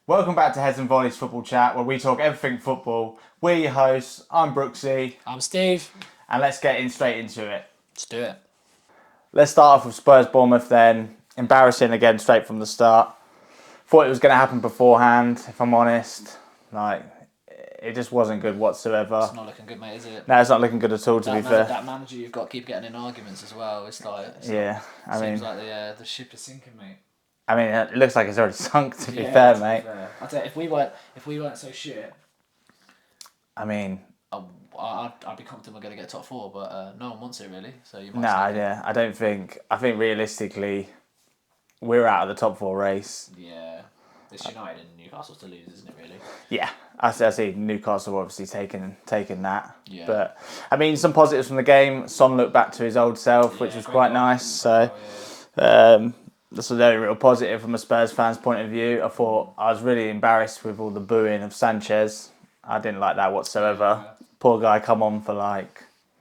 Welcome back to Heads and Volleys Football Chat, where we talk everything football. We're your hosts. I'm Brooksy, I'm Steve. and let's get straight into it. Let's do it. Let's start off with Spurs Bournemouth then. Embarrassing again, straight from the start. Thought it was going to happen beforehand, if I'm honest. It just wasn't good whatsoever. It's not looking good, mate, is it? No, it's not looking good at all, to be fair. That manager you've got to keep getting in arguments as well. It's like seems like the ship is sinking, mate. I mean, it looks like it's already sunk, to be fair, mate. I'd say if we weren't so shit, I mean, I'd be confident we're going to get top four, but no one wants it really. So you might. I don't think. I think realistically, we're out of the top four race. Yeah, it's United and Newcastle to lose, isn't it? Really? Yeah, I see Newcastle obviously taking that. Yeah. But I mean, some positives from the game. Son looked back to his old self, which was quite nice. So that's a very real positive from a Spurs fan's point of view. I thought I was really embarrassed with all the booing of Sanchez. I didn't like that whatsoever. Yeah. Poor guy, come on for I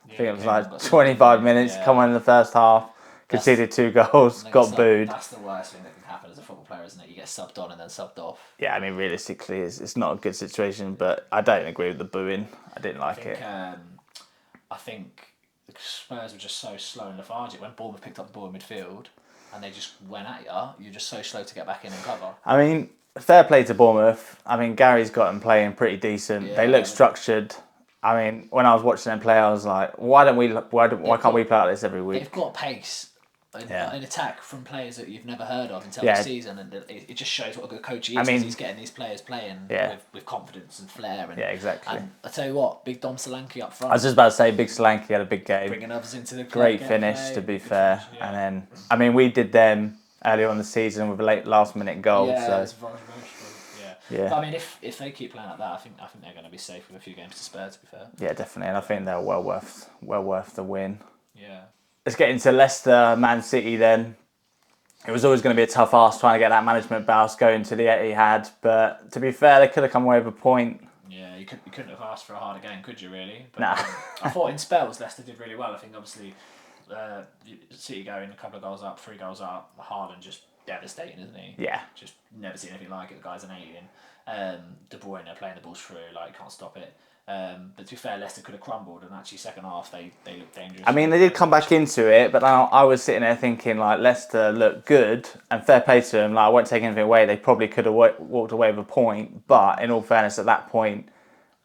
think it was like 25 minutes. Come on in the first half, conceded 2 goals, got booed. That's the worst thing that can happen as a football player, isn't it? You get subbed on and then subbed off. Yeah, I mean, realistically, it's not a good situation, but I don't agree with the booing. I didn't like it. I think the Spurs were just so slow and lethargic. When Bournemouth picked up the ball in midfield and they just went at you, you're just so slow to get back in and cover. I mean, fair play to Bournemouth. I mean, Gary's got them playing pretty decent. Yeah. They look structured. I mean, when I was watching them play, I was like, why can't we play like this every week? They've got pace. An attack from players that you've never heard of until the season, and it just shows what a good coach he is. I mean, he's getting these players playing with confidence and flair. And, exactly. And I tell you what, big Dom Solanke up front. I was just about to say, big Solanke had a big game. Bringing others into the great finish, to be fair. Finish, yeah. And then, I mean, we did them earlier on the season with a late last-minute goal. Yeah, so. Yeah. But I mean, if they keep playing like that, I think they're going to be safe with a few games to spare. To be fair. Yeah, definitely, and I think they're well worth the win. Yeah. Let's get into Leicester, Man City then. It was always going to be a tough ask trying to get that management bounce going to the Etihad, but to be fair, they could have come away with a point. Yeah, you couldn't have asked for a harder game, could you really? But, nah. I thought in spells Leicester did really well. I think obviously City going a couple of goals up, 3 goals up. Haaland just devastating, isn't he? Yeah. Just never seen anything like it. The guy's an alien. De Bruyne playing the balls through, can't stop it. But to be fair, Leicester could have crumbled, and actually second half they looked dangerous. I mean, they did come back into it, but I was sitting there thinking Leicester looked good, and fair play to them. I won't take anything away. They probably could have walked away with a point, but in all fairness, at that point,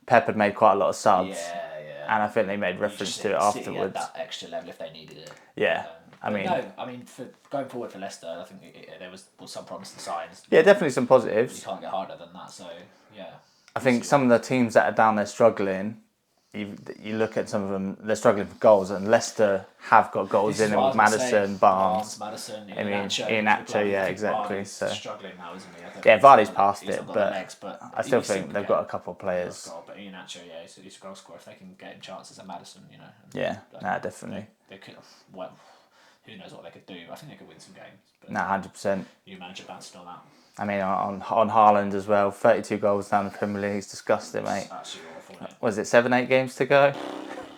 Pep had made quite a lot of subs. Yeah. And I think they made reference to it afterwards. That extra level if they needed it. Yeah. I mean, for going forward for Leicester, I think there was some promising signs. Yeah, definitely some positives. You can't get harder than that, so yeah. I think some of the teams that are down there struggling, you look at some of them, they're struggling for goals, and Leicester have got goals in them with Madison, Barnes, Madison, Iheanacho, yeah, exactly. So struggling now, isn't he? Yeah, Vardy's past it, but I still think they've got a couple of players. But Iheanacho, he's a goal scorer. If they can get him chances at Madison, Yeah, definitely. They could. Well, who knows what they could do? I think they could win some games. But 100%. New manager bounced on that. I mean, on Haaland as well, 32 goals down the Premier League. It's disgusting, mate. It's absolutely awful, mate. Was it 7-8 games to go?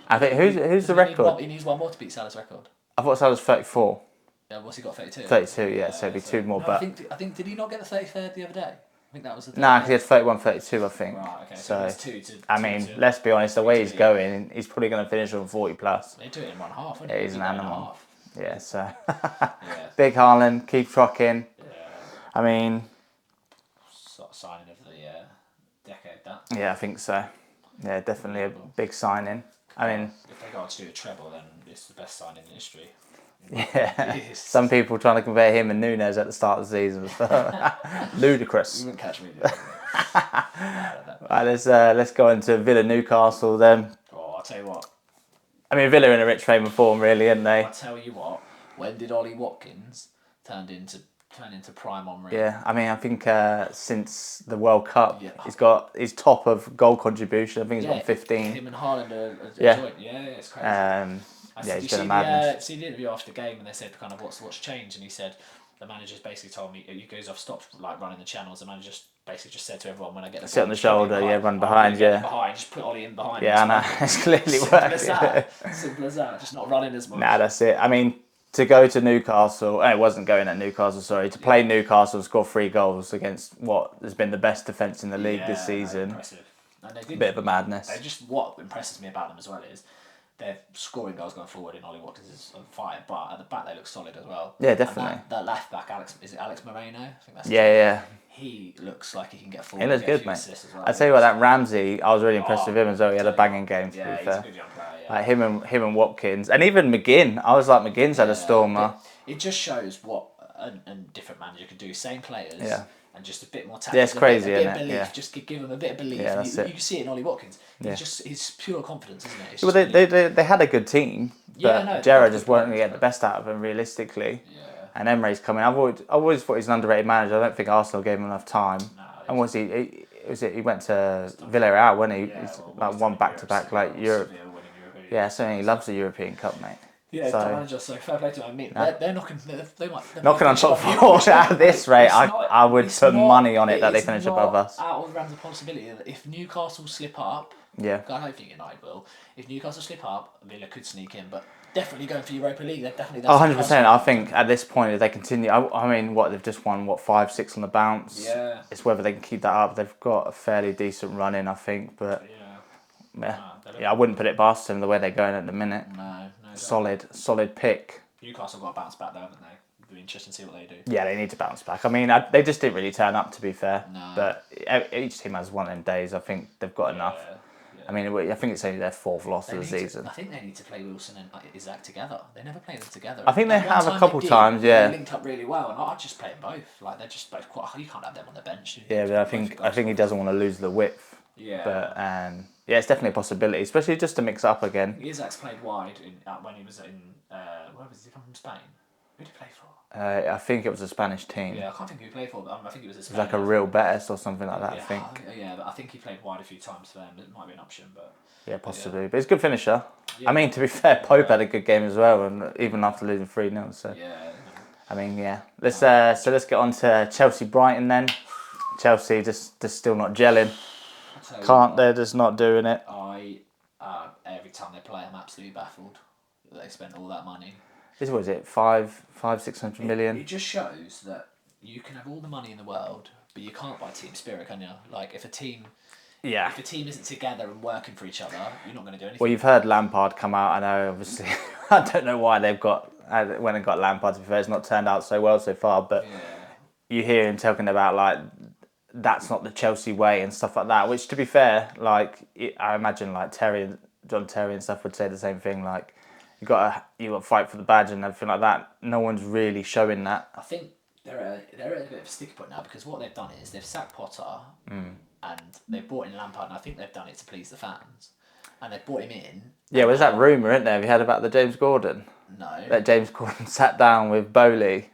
I think who's the record? He needs one more to beat Salah's record. I thought Salah was 34. Yeah, what's he got? 32. 32, yeah. So it'd be 2 more. No, but I think did he not get the 33rd the other day? I think that was the. Nah, because he had 31, 32, I think. Right, okay. So it's 2 to. I mean, let's be honest. The way he's going, he's probably going to finish on 40 plus. They do it in one half. Yeah, he's an animal. Yeah, so big Haaland, keep trucking. Yeah. I mean, sort of signing of the decade. That. Yeah, I think so. Yeah, definitely a big signing. I mean, if they go on to do the treble, then it's the best signing in history. Yeah, some people trying to compare him and Nunes at the start of the season. Ludicrous. You wouldn't catch me. Right, let's go into Villa Newcastle then. Oh, I'll tell you what. I mean, Villa in a rich frame of form, really, aren't they? I'll tell you what. When did Ollie Watkins turn into prime Henry? Yeah, I mean, I think since the World Cup, he's top of goal contribution. I think he's got 15. Him and Haaland are joint. Yeah, it's crazy. He's been a madness. See the interview after the game, and they said kind of what's changed, and he said the manager's basically told me he goes, I've stopped running the channels. The manager basically just said to everyone when I get the sit on the shoulder, run behind, just put Ollie in behind. Yeah, I know. It's clearly worked. Simple as that. Just not running as much. Nah, that's it. I mean, to go to Newcastle, it wasn't going at Newcastle, sorry, to play Newcastle and score 3 goals against what has been the best defence in the league this season. Impressive. And they did, bit of a madness. What impresses me about them as well is they're scoring goals going forward in Ollie Watkins is on fire, but at the back they look solid as well. Yeah, definitely. That left back, Alex Moreno? I think that's yeah. He looks like he can get forward. He looks good, mate. Well. I tell you what, that Ramsey, I was really impressed with him as well. He had a banging game. Yeah, he's a good young player. Yeah. Like him and Watkins, and even McGinn. I was like, McGinn's had a stormer. It just shows what a different manager can do. Same players. Yeah. And just a bit more tactics. Yeah, it's crazy, a bit of isn't it? belief. Yeah. Just give him a bit of belief. Yeah, you can see it in Ollie Watkins. It's pure confidence, isn't it? Well, they had a good team, but Gerrard just weren't going to get the best out of them realistically. Yeah. And Emery's coming. I've always thought he's an underrated manager. I don't think Arsenal gave him enough time. No, and was he? He went to Villarreal, wasn't he? Yeah, like won back-to-back like Europe. Yeah, so he loves the European Cup, mate. Yeah, so, the manager, so fair play to him. I mean, they're knocking. They're knocking on top 4 at this rate. I would put money on it that they finish above us. Out of the realms of possibility that if Newcastle slip up, I don't think United will. If Newcastle slip up, Villa could sneak in, but definitely going for Europa League. They're definitely. 100%. I think at this point, if they continue, I mean, they've just won 5-6 on the bounce. Yeah. It's whether they can keep that up. They've got a fairly decent run in, I think, but I wouldn't put it past them the way they're going at the minute. No. Solid pick. Newcastle got to bounce back though, haven't they? It'll be interesting to see what they do. Yeah, they need to bounce back. I mean, they just didn't really turn up, to be fair. No. But each team has one of them days. I think they've got enough. Yeah. I mean, I think it's only their 4th loss of the season. I think they need to play Wilson and Isaac together. They never play them together. I think they have a couple times, yeah. They linked up really well, and I'd just play them both. Like, they're just both quite. You can't have them on the bench. Yeah, but I think he doesn't want to lose the width. Yeah. But it's definitely a possibility, especially just to mix up again. Isaac's played wide when he was in. Where was he come from? Spain. Who did he play for? I think it was a Spanish team. Yeah, I can't think who he played for, but I think it was a Spanish. It was like a Real Betis or something like that. I think. Yeah, but I think he played wide a few times for them. It might be an option, but. Yeah, possibly. But he's a good finisher. Yeah. I mean, to be fair, Pope had a good game as well, and even after losing 3-0. So. Yeah. I mean, yeah. Let's get on to Chelsea Brighton then. Chelsea just still not gelling. They're just not doing it. Every time they play, I'm absolutely baffled that they spent all that money. What is it? 600 million? It just shows that you can have all the money in the world, but you can't buy team spirit, can you? Like, if a team isn't together and working for each other, you're not going to do anything. Well, you've heard Lampard come out. I know, obviously, I don't know why went and got Lampard. To be fair, it's not turned out so well so far, but you hear him talking about, like, that's not the Chelsea way and stuff like that, which, to be fair, like, I imagine, like, John Terry and stuff would say the same thing, like, you got to fight for the badge and everything like that. No one's really showing that. I think they're at a bit of a sticky point now, because what they've done is they've sacked Potter and they've brought in Lampard, and I think they've done it to please the fans. And they've brought him in. Yeah, there's that rumour, isn't there? Have you heard about the James Gordon? No. That James Gordon sat down with Bowley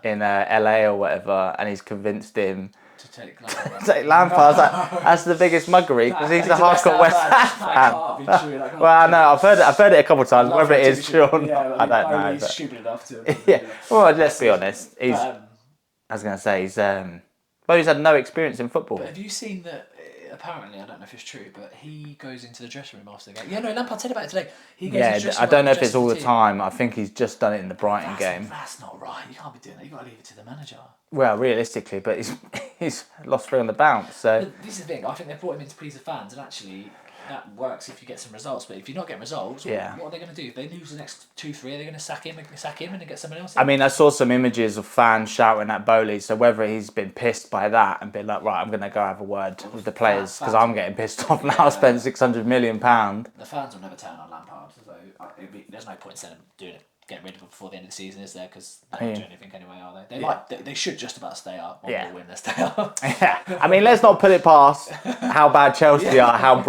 in LA or whatever, and he's convinced him to take Lampard. Take Lampard. That's the biggest muggery, because he's a hardcore West Ham fan. Well, no, I've heard it a couple of times. Whether it is true or not, I don't know. He's stupid enough to. Yeah. Well, let's be honest. I was going to say he's had no experience in football. But have you seen that? Apparently, I don't know if it's true, but he goes into the dressing room after the game. Yeah, no, Lampard said about it today. He goes into the dressing room. I don't know if it's all the time. I think he's just done it in the Brighton game. That's not right. You can't be doing that. You've got to leave it to the manager. Well, realistically, but he's lost 3 on the bounce. So but this is the thing. I think they've brought him in to please the fans, and actually that works if you get some results. But if you're not getting results, what are they going to do? If they lose the next 2-3, are they going to sack him and then get someone else in? I mean, I saw some images of fans shouting at Bowley, so whether he's been pissed by that and been like, right, I'm going to go have a word with the players, because I'm getting pissed off now. I spent £600 million. The fans will never turn on Lampard, so there's no point in doing it. Getting rid of them before the end of the season, is there? Because they don't do anything anyway, are they? They should just about stay up. One more win, they stay up. I mean, let's not put it past how bad Chelsea are, how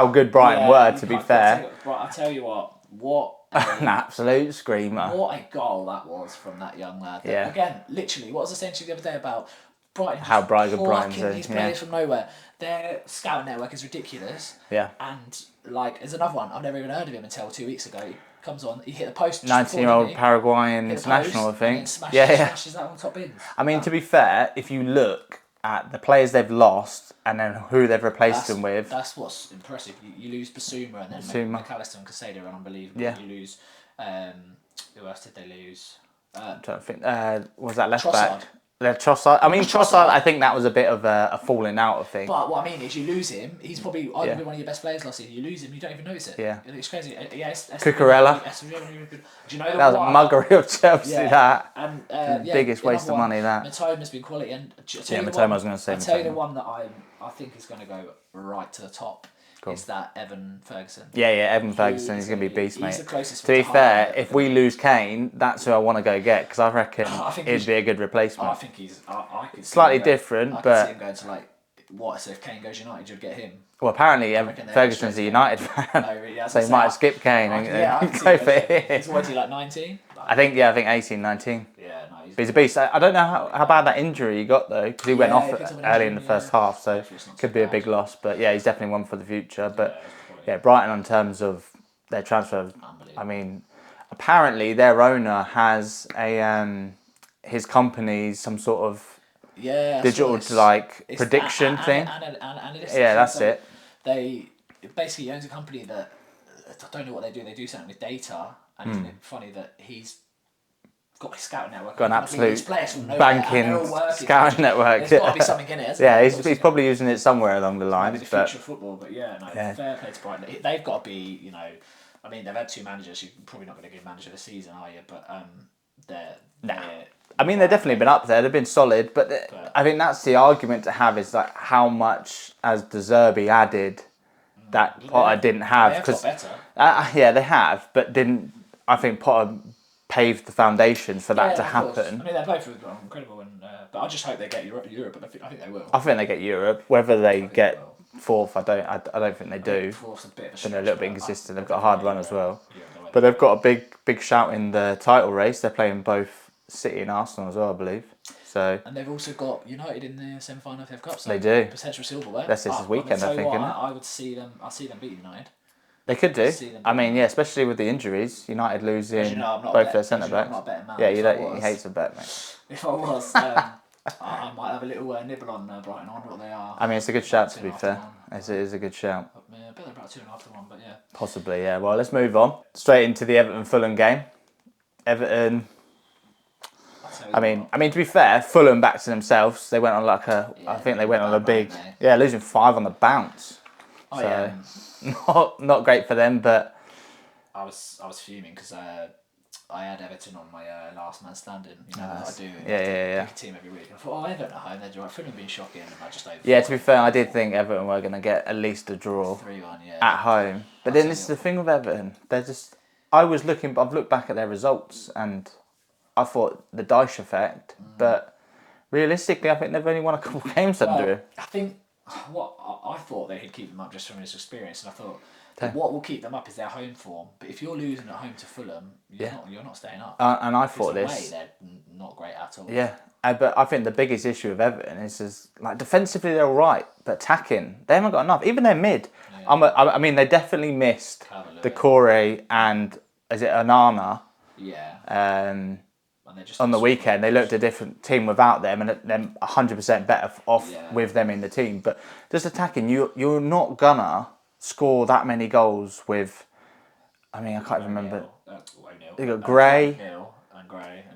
good Brighton were. To be fair, I tell you what an absolute screamer. What a goal that was from that young lad. Again, literally, what was I saying to you the other day about Brighton? How Brighton these players from nowhere. Their scout network is ridiculous. Yeah. And there's another one. I've never even heard of him until 2 weeks ago. Comes on, he hit the post. 19-year-old Paraguayan international, I think. Smashes that on top bins. I mean, to be fair, if you look at the players they've lost and then who they've replaced them with, that's what's impressive. You lose Basuma and then McAllister and Casado are unbelievable. Yeah. You lose Who else did they lose? I'm trying to think. Was that left Trossard. back? Trossard. I mean, Trossard. I think that was a bit of a falling out of thing. But what I mean is, you lose him. He's probably arguably one of your best players last season. You lose him, you don't even notice it. Yeah. It's crazy. Cucurella. Do you know that was a muggery of Chelsea. Yeah. That. And biggest waste of money. That. Matoma's been quality. And Matoma was going to say. I'll tell you the one that I think is going to go right to the top. Cool. Is that Evan Ferguson? Yeah, Evan Ferguson is going to be beast, mate. He's the closest. To be fair, if we lose Kane, that's who I want to go get because I reckon it'd be a good replacement. I think he's. I could slightly different, I but could see him going to like what? So if Kane goes United, you'd get him. Well, apparently Ferguson's a United fan, really? so he might skip Kane and go for him. He's what, is he like 19? I think 18, 19. Yeah, no, he's a beast. I don't know how bad that injury he got though, because he went off early in the first half, so could be a big loss. But yeah, he's definitely one for the future. But yeah, Brighton in terms of their transfer, I mean, apparently their owner has his company's some sort of digital prediction thing. Yeah, that's it. They basically owns a company that I don't know what they do. They do something with data, and isn't it funny that he's got his scouting network. Got an absolute banking scouting network. There's got to be something in it. Yeah, he's probably using it somewhere along the line. Maybe the future of football, but fair play to Brighton. They've got to be, I mean, they've had two managers. You're probably not going to give manager this season, are you? But I mean, they've definitely been up there. They've been solid, but I think that's the argument to have is like how much has De Zerbi added that Potter didn't have. Because better. They have, but didn't. I think Potter paved the foundations for that to happen. I mean, they're both incredible, but I just hope they get Europe. But I think they will. I think they get Europe. Whether they get fourth, I don't think they do. Fourth's a bit of they're a little bit inconsistent. They've got a hard run as well, but they've got a big shout in the title race. They're playing both City and Arsenal as well, I believe. So. And they've also got United in the semi-final of the FA Cup. So they do. Potential silverware. That's this weekend, I think. I would see them. I see them beat United. They could do. I mean, especially with the injuries. United losing both their centre backs. He hates a bet, mate. If I was, I might have a little nibble on Brighton on what they are. I mean, it's a good shout to be fair. It is a good shout. I bet they're about 2.5 to 1, but yeah. Possibly, yeah. Well, let's move on straight into the Everton-Fulham game. Everton. I mean, to be fair, Fulham back to themselves. They went on I think they went on a big, losing 5 on the bounce. Not great for them, but I was fuming because I had Everton on my last man standing. You know what I do. Pick a team every week. And I thought, Everton at home, they're doing right. Fulham being shocking, and I just over. Yeah, to be fair, I did think Everton were going to get at least a draw 3-1, at home. But then this is the thing with Everton. They're just. I've looked back at their results and I thought the Dyche effect, but realistically, I think they've only won a couple of games under him. I think what I thought they could keep them up just from his experience, and I thought what will keep them up is their home form. But if you're losing at home to Fulham, you're not staying up. And I thought this. They're not great at all. Yeah, but I think the biggest issue with Everton is defensively they're all right, but attacking they haven't got enough. Even their mid. Yeah. I mean, they definitely missed Decore and is it Onana? Yeah. On the weekend, they looked a different team without them, and them 100% better off with them in the team. But just attacking, you're not gonna score that many goals with. I mean, I can't even remember. You got Gray.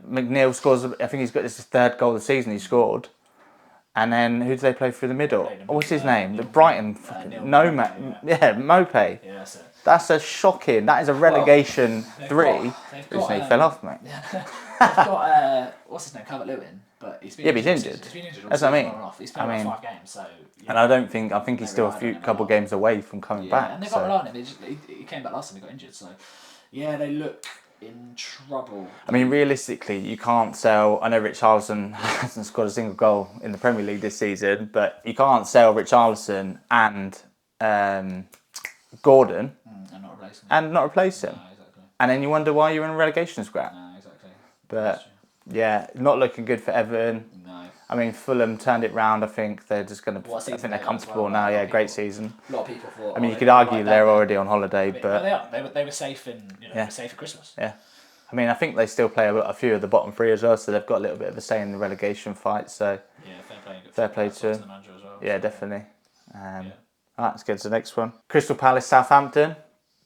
McNeil scores. I think this is his 3rd goal of the season. He scored. And then who do they play through the middle? What's his name? The Brighton Mope. Yeah, that's it. That's a shocking. That is a relegation 3. He fell off, mate. They've got what's his name, Calvert-Lewin, but he's been injured. He's been injured. That's what I mean. He's played 5 games, so. And I think he's still a couple games away from coming back. And they've got rely on him. He came back last time. He got injured, so they look in trouble. I mean, realistically, you can't sell. I know Richarlison hasn't scored a single goal in the Premier League this season, but you can't sell Richarlison and Gordon and not replace him. No, exactly. And then you wonder why you're in a relegation scrap. No, exactly. But not looking good for Everton. No. I mean, Fulham turned it round. I think they're just going to. I think they're comfortable now. Yeah, great season. A lot of people thought. I mean, you could argue they're already on holiday, but they were safe in safe for Christmas. Yeah, I mean, I think they still play a few of the bottom 3 as well, so they've got a little bit of a say in the relegation fight. So fair play to them. Yeah, definitely. Alright, let's get to the next one. Crystal Palace, Southampton.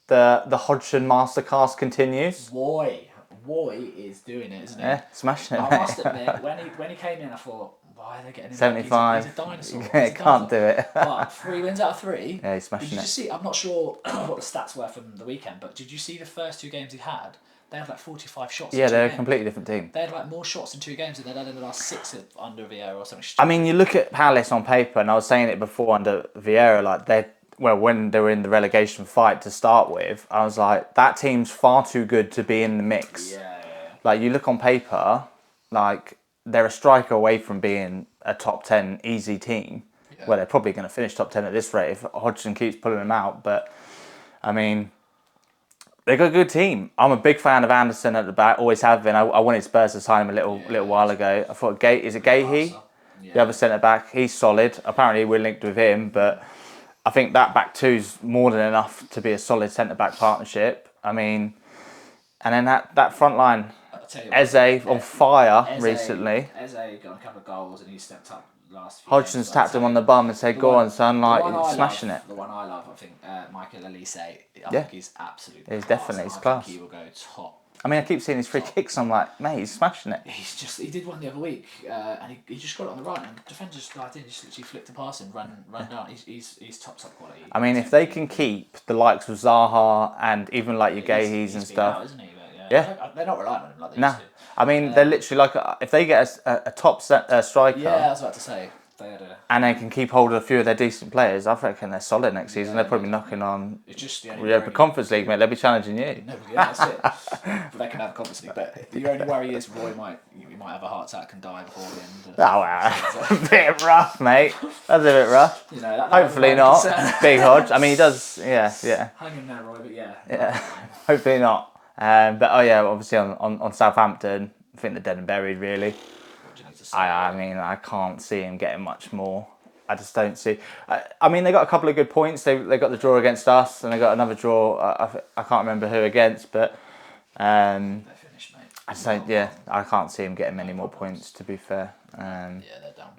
The Hodgson masterclass continues. Boy, Roy is doing it, isn't he? Yeah, smashing it, I mate. must admit, when he came in, I thought, why are they getting him? 75. He's a dinosaur. Can't do it. But 3 wins out of 3. Yeah, he's smashing Did you it. just see? I'm not sure what the stats were from the weekend, but did you see the first 2 games he had? They had like 45 shots. Yeah, in 2 they're games. a completely different team. They had like more shots in 2 games than they'd had in the last 6 under Vieira or something. I mean, you look at Palace on paper, and I was saying it before under Vieira, like when they were in the relegation fight to start with, I was like, that team's far too good to be in the mix. Yeah. Like, you look on paper, like, they're a striker away from being a top 10 easy team. Yeah. Well, they're probably going to finish top 10 at this rate if Hodgson keeps pulling them out. But, I mean, they've got a good team. I'm a big fan of Anderson at the back, always have been. I wanted Spurs to sign him a little while ago. I thought, is it Gahey? Yeah. The other centre-back, he's solid. Apparently, we're linked with him, but I think that back two's more than enough to be a solid centre-back partnership. I mean, and then that front line, Eze on fire recently. Eze got a couple of goals and he stepped up last few Hodgson's games, tapped him on the bum and said, "Go on, son!" Like, he's smashing it. The one I love, I think, Michael Elise. I Yeah. think he's absolutely. He's class, definitely and I class. think he will go top. I mean, I keep seeing his free kicks. I'm like, mate, he's smashing it. He did one the other week, and he just got it on the right, and the defender just glided in, just literally flicked the pass and run down. He's top quality. I mean, if they can keep the likes of Zaha and even like your Gahey's and stuff. Out, isn't he? But yeah. They're not relying on him like they Nah. used to. I mean, they're literally like, if they get a top striker. Yeah, I was about to say. And they can keep hold of a few of their decent players, I reckon they're solid next season. They're probably knocking on the Conference League, mate. They'll be challenging you. No, yeah, that's it. But they can have a Conference League. But the only worry is Roy might have a heart attack and die before the end. Oh, wow. A bit rough, mate. That's a bit rough. You know, hopefully not. Big Hodge. I mean, he does, yeah. Hang in there, Roy, but yeah. Hopefully not. But, obviously on Southampton, I think they're dead and buried, really. I mean, I can't see him getting much more. I just don't see. I mean, they got a couple of good points. They got the draw against us, and they got another draw. I can't remember who against, but they finished, mate. I just don't. Yeah, I can't see him getting many more points. To be fair. Yeah, they're down.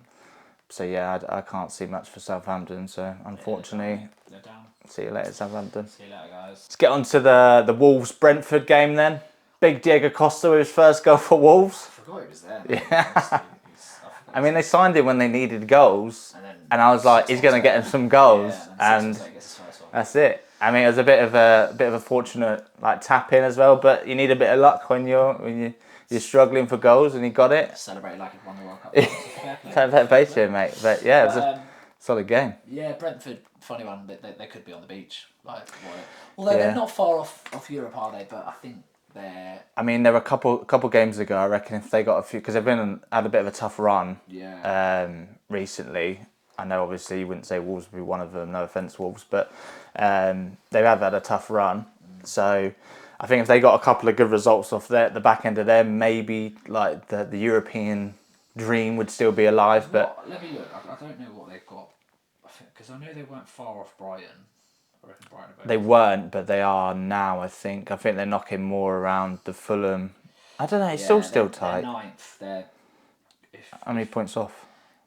So yeah, I can't see much for Southampton. So unfortunately, they're down. See you later, Southampton. See you later, guys. Let's get on to the Wolves Brentford game then. Big Diego Costa with his first goal for Wolves. I forgot he was there. Yeah. I mean, they signed him when they needed goals, and I was like, he's going to get him some goals, and that's it. I mean, it was a bit of a fortunate like tap in as well, but you need a bit of luck when you're struggling for goals, and he got it. Celebrated like he won the World Cup. Fair play to him, mate. But yeah, it was a solid game. Yeah, Brentford, funny one. They could be on the beach, although they're not far off Europe, are they? But I think. I mean, there were a couple games ago. I reckon if they got a few, because they've had a bit of a tough run. Yeah. Recently, I know obviously you wouldn't say Wolves would be one of them. No offense, Wolves, but they have had a tough run. So I think if they got a couple of good results off the back end of them, maybe like the European dream would still be alive. But let me look. I don't know what they've got, because I know they weren't far off Brighton. They weren't, but they are now, I think. They're knocking more around the Fulham. I don't know, it's still tight. They're ninth. How many points off?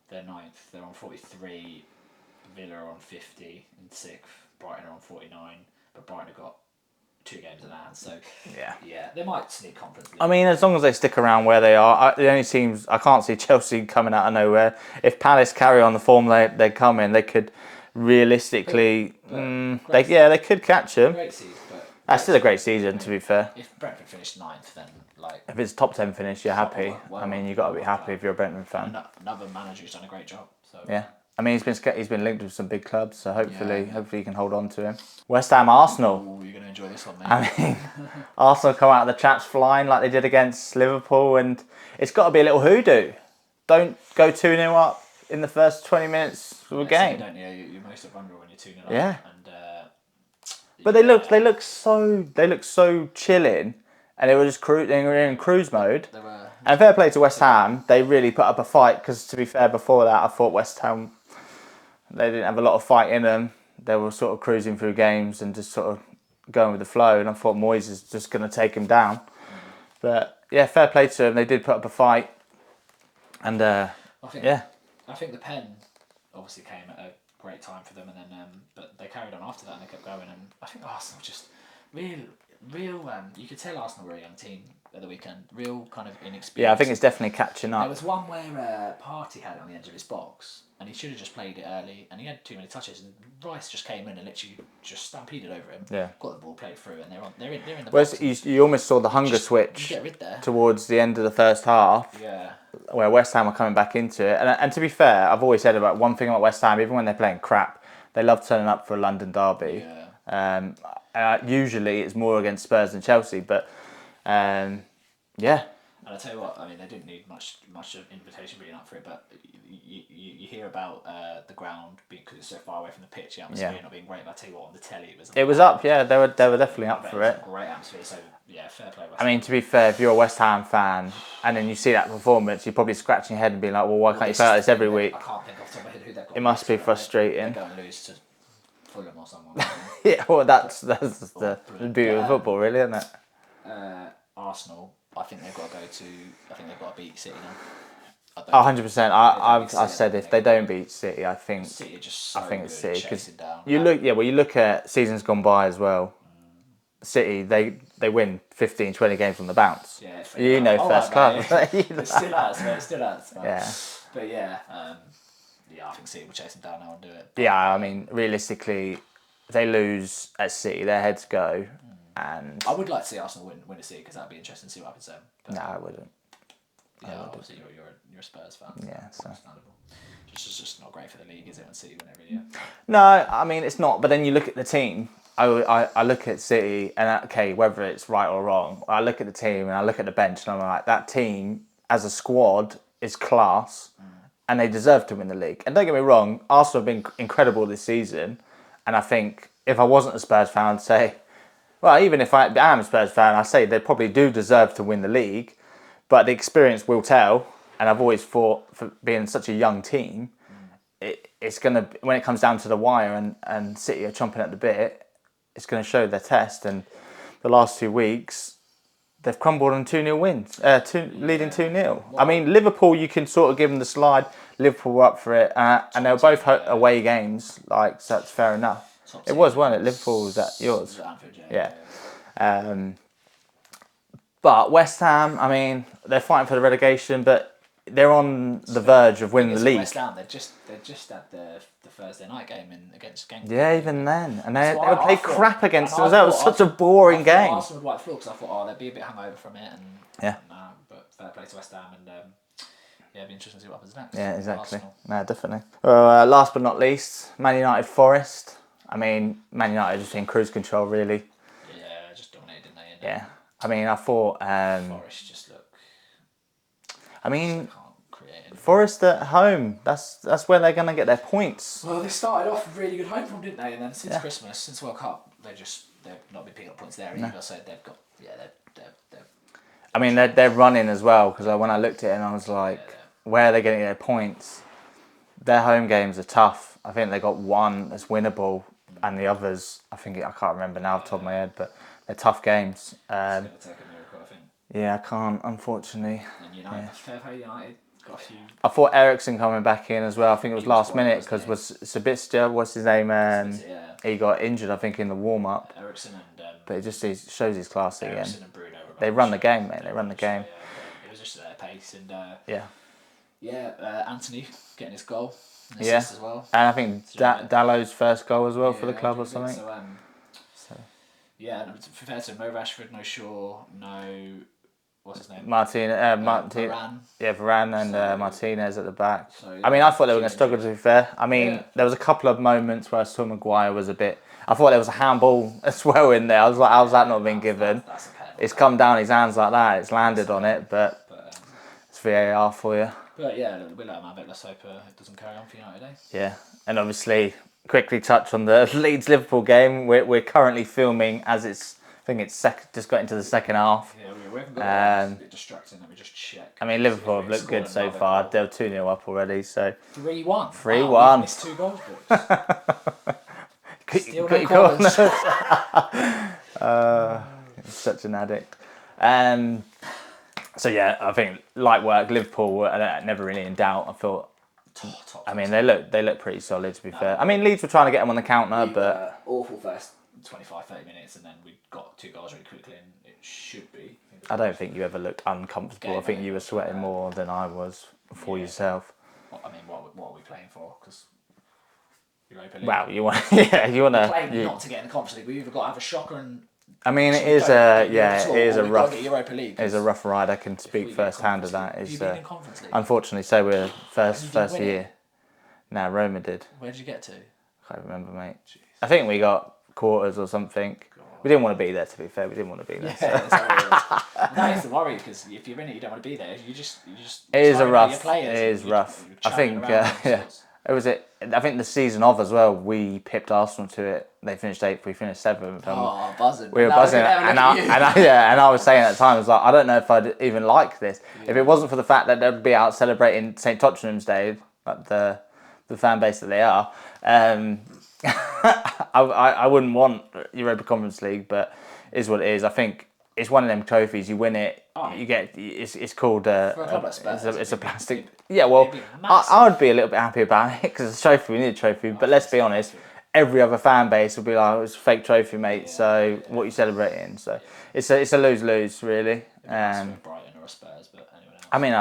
They're ninth. They're on 43. Villa are on 50 in 6th. Brighton are on 49. But Brighton have got 2 games in hand. So, yeah, they might sneak Conference League. I mean, as long as they stick around where they are, the only teams, I can't see Chelsea coming out of nowhere. If Palace carry on the form they come in, they could... Realistically, they could catch them. Great season, but that's still a great season, to be fair. If Brentford finished 9th, then if it's top 10 finish, you're happy. I mean, you got to be happy if you're a Brentford fan. Another manager who's done a great job. So yeah, I mean he's been linked with some big clubs, so hopefully you can hold on to him. West Ham Arsenal. You're going to enjoy this one, mate. I mean, Arsenal come out of the chaps flying like they did against Liverpool, and it's got to be a little hoodoo. Don't go 2-0 up in the first 20 minutes of a game. You're most vulnerable when you're 2-0 up. Yeah. And, but they look so chilling, and they were just they were in cruise mode. And fair play to West Ham, they really put up a fight. Because to be fair, before that, I thought West Ham they didn't have a lot of fight in them. They were sort of cruising through games and just sort of going with the flow. And I thought Moyes is just going to take him down. But yeah, fair play to them. They did put up a fight, and I think the pen obviously came at a great time for them, and then but they carried on after that and they kept going. And I think Arsenal just real. You could tell Arsenal were a young team at the weekend. Real kind of inexperienced. Yeah, I think it's definitely catching up. There was one where Party had it on the edge of his box, and he should have just played it early, and he had too many touches, and Rice just came in and literally just stampeded over him. Yeah. Got the ball played through, and they're in the Whereas box. you almost saw the hunger switch Get rid there. towards the end of the first half. Yeah. Where West Ham are coming back into it. And to be fair, I've always said about one thing about West Ham, even when they're playing crap, they love turning up for a London derby. Yeah. Usually it's more against Spurs than Chelsea, but yeah. And I tell you what, I mean, they didn't need much of invitation being up for it, but you hear about the ground because it's so far away from the pitch, the atmosphere not being great. But I tell you what, on the telly it was up. Yeah, they were definitely up for it. Great atmosphere. So yeah, fair play. I mean, to be fair, if you're a West Ham fan and then you see that performance, you're probably scratching your head and being like, well, why can't you play like this every week? I can't think off the top of my head who they've got. It must be frustrating. They're going to lose to Fulham or someone. Yeah, well, that's the beauty of football, really, isn't it? Arsenal, I think they've got to beat City now. 100%. I've said if they don't beat City, I think City are just so it's City because you look at seasons gone by as well. City they win 15, 20 games on the bounce. Yeah, first class. It still has. Yeah. But yeah, I think City will chase them down now and do it. Yeah, I mean, realistically, they lose at City, their heads go, and I would like to see Arsenal win a City because that'd be interesting to see what happens then. No, I wouldn't. Yeah, obviously you're a Spurs fan. Yeah, so understandable. It's just not great for the league, is it? When City win every year. No, I mean it's not. But then you look at the team. I look at City and okay, whether it's right or wrong, I look at the team and I look at the bench and I'm like, that team as a squad is class, and they deserve to win the league. And don't get me wrong, Arsenal have been incredible this season, and I think if I wasn't a Spurs fan, I'd say, well, even if I am a Spurs fan, I say they probably do deserve to win the league, but the experience will tell. And I've always thought, for being such a young team, it's gonna, when it comes down to the wire and City are chomping at the bit, it's going to show their test. And the last 2 weeks, they've crumbled on 2-0 wins, leading 2-0. I mean, Liverpool, you can sort of give them the slide. Liverpool were up for it, and they were both away games, so that's fair enough. It was, wasn't it? Liverpool was at yours. Yeah. But West Ham, I mean, they're fighting for the relegation, but they're on the verge of winning the league. West Ham, they're just at the Thursday night game against Genk. Yeah, even then, and they would play crap against us. That was such a boring game. Arsenal would wipe the floor because I thought, they'd be a bit hungover from it, but fair play to West Ham, and it'd be interesting to see what happens next. Yeah, exactly. No, definitely. Well, last but not least, Man United Forest. I mean, Man United just in cruise control, really. Yeah, just dominated, didn't they? Yeah, I mean, I thought. Forest just look. I mean, Forest at home, that's where they're going to get their points. Well, they started off really good home form, didn't they? And then since Christmas, since World Cup, they've not been picking up points there either. So they've got, they're I mean, they're running as well, because when I looked at it and I was like, where are they getting their points? Their home games are tough. I think they got one that's winnable, and the others, I can't remember now off the top of my head, but they're tough games. it's going to take a miracle, I think. Yeah, I can't, unfortunately. And United, fair play United. Got a few. I thought Ericsson coming back in as well. I think it was last minute because was Sabitzer, what's his name? He got injured, I think, in the warm up. Ericsson and. But it just shows his class again. Ericsson and Bruno. They run the game, mate. They run the game. It was just their pace and. Anthony getting his goal. And assist as well. And I think Dallow's first goal as well for the club or something. Yeah, fair to no Rashford, no Shaw, no. What's his name? Varane. Yeah, Varane and Martinez at the back. So, I mean, I thought they were going to struggle, to be fair. I mean, there was a couple of moments where I saw Maguire was a bit... I thought there was a handball as well in there. I was like, how's that not been given? It's come down his hands like that. It's landed on it, but it's VAR for you. But yeah, we'll let him have it. Let's hope it doesn't carry on for United, eh? Yeah, and obviously, quickly touch on the Leeds-Liverpool game. We're currently filming as it's... I think it's just got into the second half. Yeah, we haven't got it's a bit distracting. Let me just check. I mean, Liverpool have looked good so far. They're 2-0 up already, so... 3-1. 3-1. Wow, missed 2 goals, Still no corners. Such an addict. So yeah, I think light work. Liverpool were never really in doubt. I thought. I mean, they look pretty solid, to be fair. I mean, Leeds were trying to get them on the counter, but awful first 25-30 minutes, and then we got 2 goals really quickly, and it should be. I think I don't think you ever looked uncomfortable. I think you were sweating more than I was for yourself. I mean, what are we playing for? Because Europa League. Well, you want, yeah, you want to. Playing not to get in the Conference League. We've either got to have a shocker and. I mean, it is a rough. Europa League. It is a rough ride. I can speak first hand of that. Have you been in Conference League? Unfortunately, so we're first year. No, Roma did. Where did you get to? I can't remember, mate. Jeez. I think we got quarters or something. God. We didn't want to be there, to be fair. We didn't want to be there. Yeah, so. That is the worry, because if you're in it, you don't want to be there. You just. It is a rough. It is rough. I think. Yeah. It was it. I think the season of as well. We pipped Arsenal to it. They finished 8th. We finished 7th. Buzzing. We were buzzing, and I was saying at the time, I was like, I don't know if I'd even like this if it wasn't for the fact that they'd be out celebrating St Tottenham's Day, like the fan base that they are. I wouldn't want Europa Conference League, but it is what it is. I think it's one of them trophies. You win it, you get. It's called. It's a plastic. Yeah, well, I would be a little bit happy about it because it's a trophy. We need a trophy, but let's be honest. Every other fan base will be like, "It's a fake trophy, mate." So what are you celebrating? So it's a lose really. Brighton or Spurs, but anyone else. I mean,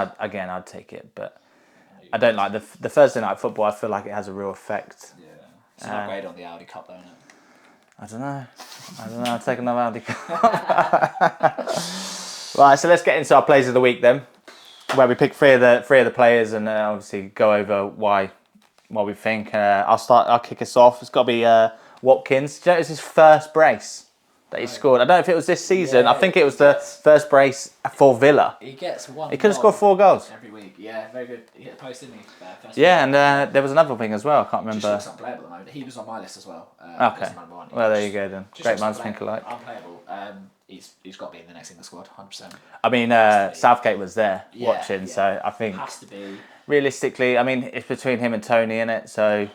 I'd take it, but I don't like the Thursday night football. I feel like it has a real effect. Yeah, it's an upgrade on the Audi Cup, though, isn't it? I don't know. I'll take another Audi Cup. Right, so let's get into our plays of the week then, where we pick three of the players and obviously go over why we think. I'll kick us off. It's got to be Watkins. Do you know it was his first brace that he scored? I don't know if it was this season. I think it was the first brace for Villa. He gets one. He could have scored 4 goals every week. Yeah, very good. He hit the post, didn't he? And there was another thing as well. I can't remember. Just looks unplayable at the moment. He was on my list as well. Okay. Well, there you go then. Great minds think alike. Unplayable. He's got to be in the next England squad, 100%. I mean, Southgate was there watching, so I think has to be. Realistically, I mean, it's between him and Tony in it, so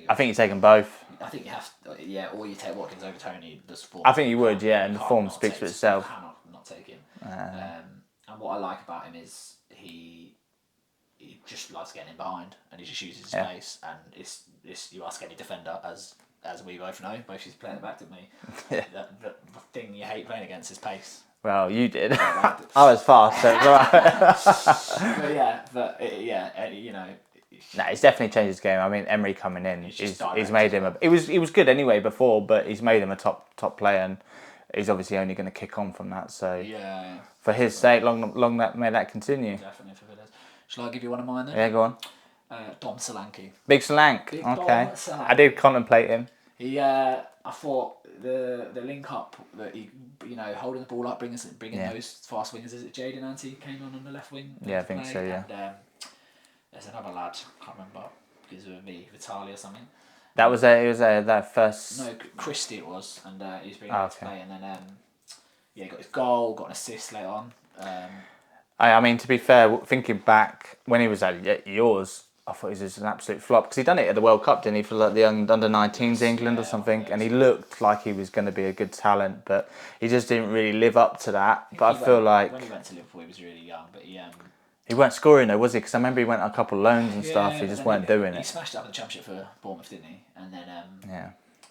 I think you take them both. I think you have to, or you take Watkins over Tony. I think you would, and the form speaks for itself. You cannot not take him. And what I like about him is he just likes getting in behind, and he just uses his space. And it's you ask any defender, as we both know, both used to play it back, didn't we? The thing you hate playing against is pace. Well, you did. I was fast, so it's right. You know. No, he's definitely changed his game. I mean, Emery coming in, he's made him he was good anyway before, but he's made him a top player, and he's obviously only going to kick on from that. So for his sake, long that may that continue. Definitely for Villas. Shall I give you one of mine then? Yeah, go on. Dom Solanke. Big Solanke. Okay. Solanke. I did contemplate him. I thought the link up that he, holding the ball up, bringing those fast wingers. Is it Jaden Ante came on the left wing? Yeah, I think so. Yeah. And, there's another lad. I can't remember. Because of me, Vitali or something. That was that first. No, Christie it was, and he was bringing him to play, and then he got his goal, got an assist later on. I mean, to be fair, thinking back when he was at yours, I thought he was just an absolute flop because he done it at the World Cup, didn't he, for like the under-19s England or something, and he looked like he was going to be a good talent, but he just didn't really live up to that. But I feel like when he went to Liverpool, he was really young, but he weren't scoring though, was he? Because I remember he went on a couple of loans and stuff. He just weren't doing it. He smashed it up in the Championship for Bournemouth, didn't he? And then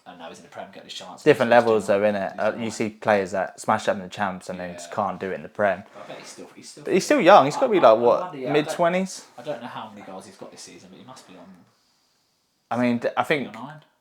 and now he's in the Prem, get his chance. Different levels though, innit? You see players that smash up in the Champs and then just can't do it in the Prem. But I bet he's still. But he's still young. He's got to be like what, mid-20s? I don't know how many goals he's got this season, but he must be on. I mean, I think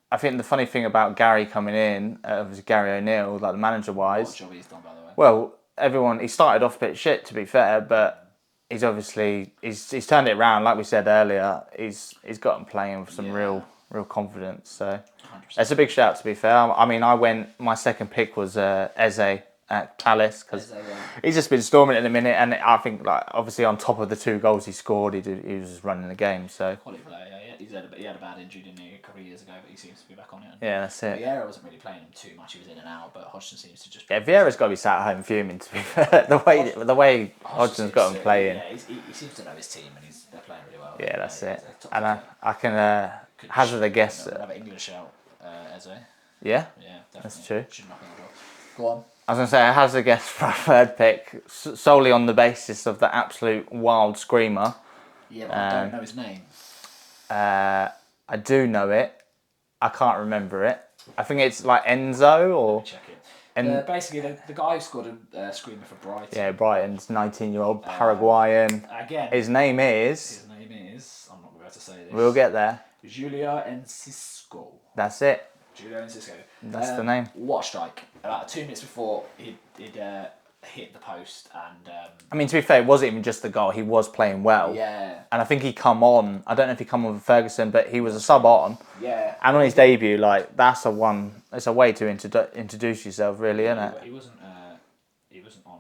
the funny thing about Gary coming in, was Gary O'Neill, like the manager-wise. What job he's done, by the way. Well, he started off a bit shit, to be fair, but he's obviously he's turned it around. Like we said earlier, he's got him playing with some real confidence. So 100%. It's a big shout, to be fair. I mean, my second pick was Eze at Palace because he's just been storming in a minute, and I think like obviously on top of the 2 goals he scored, he was just running the game. So quality player. He had a bad injury, didn't he, a couple of years ago, but he seems to be back on it. Yeah, that's it. Vieira wasn't really playing him too much. He was in and out, but Hodgson seems to just. Yeah, Vieira's got to be sat at home fuming, to be fair. the way Hodgson's got him playing. Yeah, he seems to know his team, and they're playing really well. Yeah, that's it. And I can hazard a guess. Another English shout, Eze. Yeah? Yeah, definitely. That's true. Should knock on the door. Go on. I was going to say, I hazard a guess for a third pick, solely on the basis of the absolute wild screamer. Yeah, but I don't know his name. I do know it. I can't remember it. I think it's like Enzo or. Check it. And basically, the guy who scored a screamer for Brighton. yeah, Brighton's 19-year-old Paraguayan. Again, His name is. I'm not going to be able to say this. We'll get there. Julia Enciso. That's it. Julia Enciso. That's the name. What a strike! About 2 minutes before he'd hit the post, and I mean, to be fair, it wasn't even just the goal. He was playing well. yeah, And I think he come on. I don't know if he come on with Ferguson, but he was a sub on. yeah. And on his debut, like that's a one. It's a way to introduce yourself, really, isn't it? He wasn't on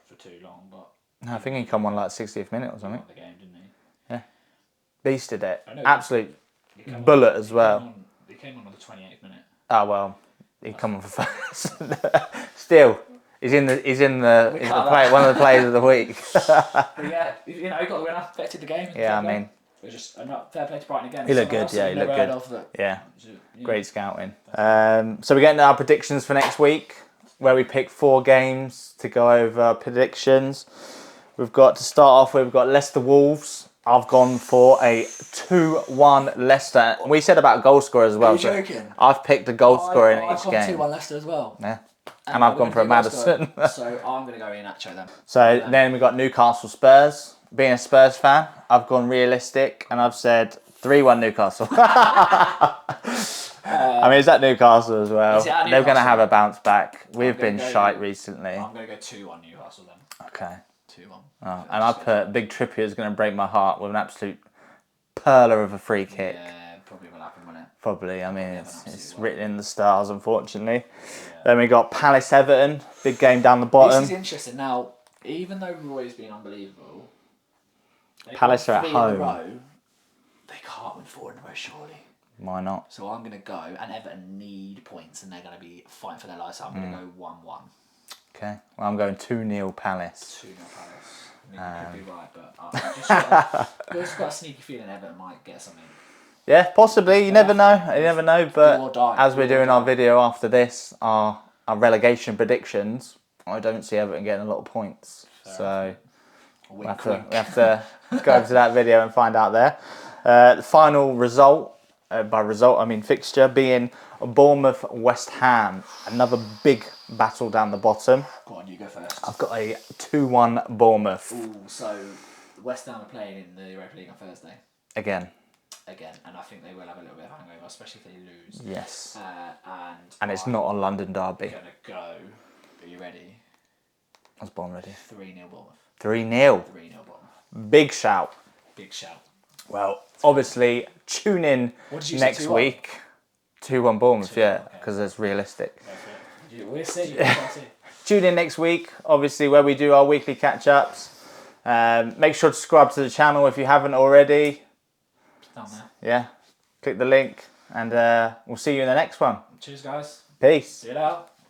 for too long, but No, I think he come on like 60th minute or he something. won the game, didn't he? Yeah, beasted it. I know, Absolute He came bullet on- as well. He came on the 28th minute. Oh well, he come on for Ferguson. Still, he's in the play, one of the players of the week. But yeah, he got the winner, affected the game. Yeah, I mean, it was just fair play to Brighton again. he looked Someone good. else Yeah, that he we've looked never good. heard of that- Yeah, yeah. great scouting. So we're getting our predictions for next week, where we pick 4 games to go over predictions. We've got to start off with, we've got Leicester Wolves. I've gone for a 2-1 Leicester. We said about goal scorer as well. Are you joking? I've picked a goal scorer in I've each gone game. 2-1 Leicester as well. Yeah. And I've gone for a Maddison. So I'm going to go Iheanacho then. So then we've got Newcastle Spurs. Being a Spurs fan, I've gone realistic and I've said 3-1 Newcastle. I mean, it's at Newcastle as well. Is it at They're going to Newcastle? have a bounce back. We've gonna been go- shite recently. I'm going to go 2-1 Newcastle then. Okay. 2-1. Oh, and I put Big Trippier's going to break my heart with an absolute perler of a free kick. Yeah, probably will happen, won't it? Probably. I mean, Yeah, it's absolutely. written in the stars, unfortunately. Then we got Palace Everton. Big game down the bottom. This is interesting. Now, even though Roy's been unbelievable, they've Palace got are at 3 in a home. row, they can't win 4 in a row, surely. Why not? So I'm going to go, and Everton need points, and they're going to be fighting for their lives. So I'm going to go 1-1. Okay. Well, I'm going 2-0 Palace. 2-0 Palace. I mean, you could be right, but I've just got a sneaky feeling Everton might get something. Yeah, possibly. You never know. You never know. Do or But die. as we're Do or doing our die. video after this, our relegation predictions, I don't see Everton getting a lot of points. So we have to go over to that video and find out there. The final result, by result I mean fixture, being Bournemouth West Ham. Another big battle down the bottom. Go on, you go first. I've got a 2-1 Bournemouth. Ooh, so West Ham are playing in the Europa League on Thursday. Again. And I think they will have a little bit of hangover, especially if they lose. Yes. And it's not a London derby. I'm going to go. Are you ready? I was born ready. 3-0 Bournemouth. 3-0. 3-0 Bournemouth. Big shout. Big shout. Well, obviously, tune in What did you say, next 2-1? week. 2-1 Bournemouth, 2-1, yeah, okay. because it's realistic. Go for it. We'll see. We'll see. Tune in next week, obviously, where we do our weekly catch-ups. Make sure to subscribe to the channel if you haven't already. Down there. Yeah, click the link, and we'll see you in the next one. Cheers, guys. Peace. See you later.